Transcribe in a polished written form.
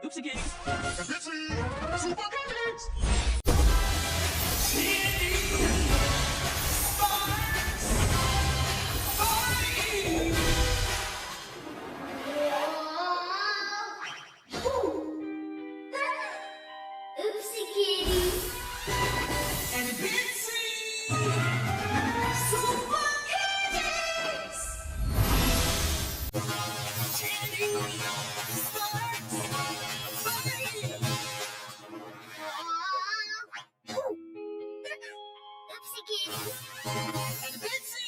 Oopsie Kitties. Bitsy Super Kitties. Oopsie Kitties. And Bitsy Super Kitties. Candy starts fighting. Oopsie Kitties. And Bitsy